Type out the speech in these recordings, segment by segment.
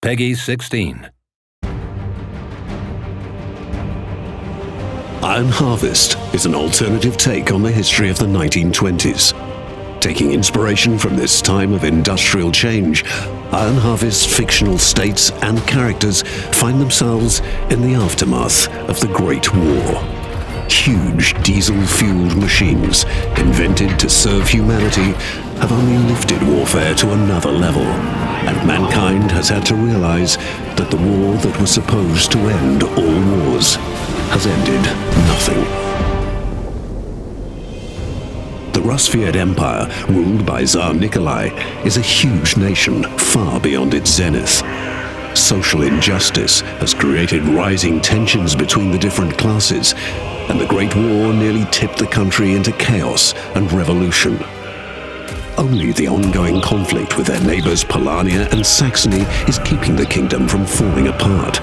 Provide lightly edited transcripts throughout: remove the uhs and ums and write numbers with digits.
Peggy 16. Iron Harvest is an alternative take on the history of the 1920s. Taking inspiration from this time of industrial change, Iron Harvest's fictional states and characters find themselves in the aftermath of the Great War. Huge diesel-fueled machines, invented to serve humanity, have only lifted warfare to another level, and mankind has had to realize that the war that was supposed to end all wars has ended nothing. The Rusviet Empire, ruled by Tsar Nikolai, is a huge nation far beyond its zenith. Social injustice has created rising tensions between the different classes, and the Great War nearly tipped the country into chaos and revolution. Only the ongoing conflict with their neighbors Polania and Saxony is keeping the kingdom from falling apart.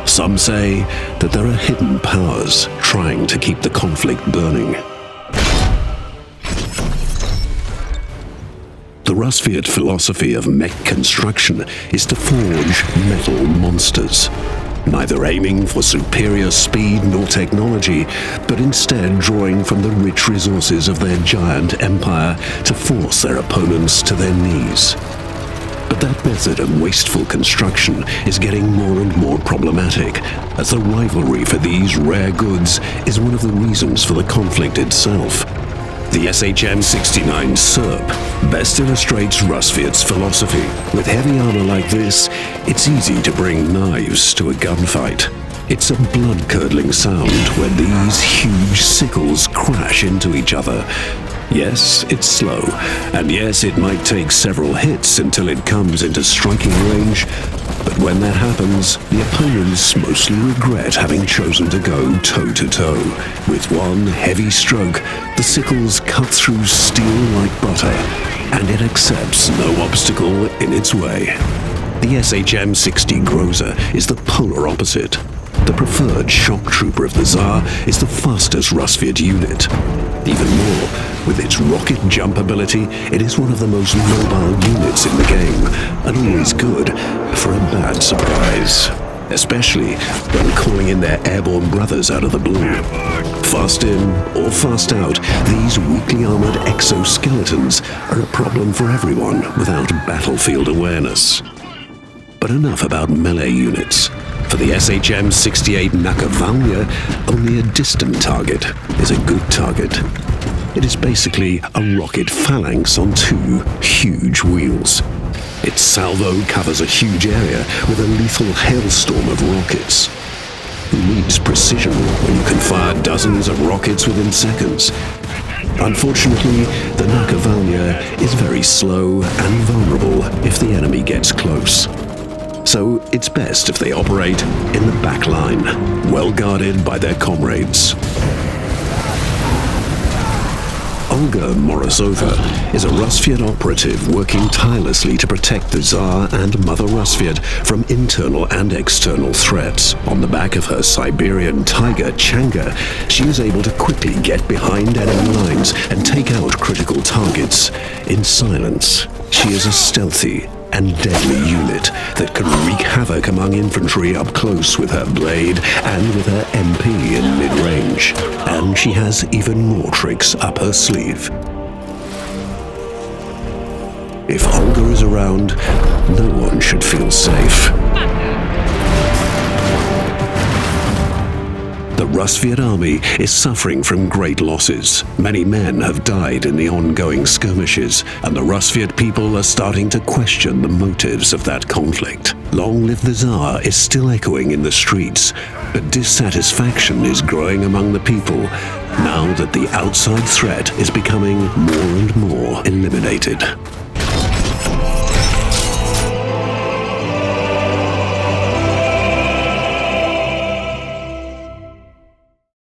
Some say that there are hidden powers trying to keep the conflict burning. The Rusviet philosophy of mech construction is to forge metal monsters, neither aiming for superior speed nor technology, but instead drawing from the rich resources of their giant empire to force their opponents to their knees. But that method of wasteful construction is getting more and more problematic, as the rivalry for these rare goods is one of the reasons for the conflict itself. The SHM-69 SERP best illustrates Rusviet's philosophy. With heavy armor like this, it's easy to bring knives to a gunfight. It's a blood-curdling sound when these huge sickles crash into each other. Yes, it's slow, and yes, it might take several hits until it comes into striking range, but when that happens, the opponents mostly regret having chosen to go toe-to-toe. With one heavy stroke, the sickles cut through steel like butter, and it accepts no obstacle in its way. The SHM-60 Groza is the polar opposite. The preferred shock trooper of the Tsar is the fastest Rusviet unit. Even more, with its rocket jump ability, it is one of the most mobile units in the game, and always good for a bad surprise. Especially when calling in their airborne brothers out of the blue. Fast in or fast out, these weakly armored exoskeletons are a problem for everyone without battlefield awareness. But enough about melee units. For the SHM-68 Nakovalnya, only a distant target is a good target. It is basically a rocket phalanx on two huge wheels. Its salvo covers a huge area with a lethal hailstorm of rockets. Who needs precision when you can fire dozens of rockets within seconds? Unfortunately, the Nakovalnya is very slow and vulnerable if the enemy gets close. So it's best if they operate in the back line, well guarded by their comrades. Olga Morozova is a Rusviet operative working tirelessly to protect the Tsar and Mother Rusviet from internal and external threats. On the back of her Siberian Tiger Changa, she is able to quickly get behind enemy lines and take out critical targets in silence. She is a stealthy and deadly unit that can wreak havoc among infantry up close with her blade and with her MP in mid-range. And she has even more tricks up her sleeve. If Olga is around, no one should feel safe. The Rusviet army is suffering from great losses. Many men have died in the ongoing skirmishes, and the Rusviet people are starting to question the motives of that conflict. Long Live the Tsar is still echoing in the streets, but dissatisfaction is growing among the people now that the outside threat is becoming more and more eliminated.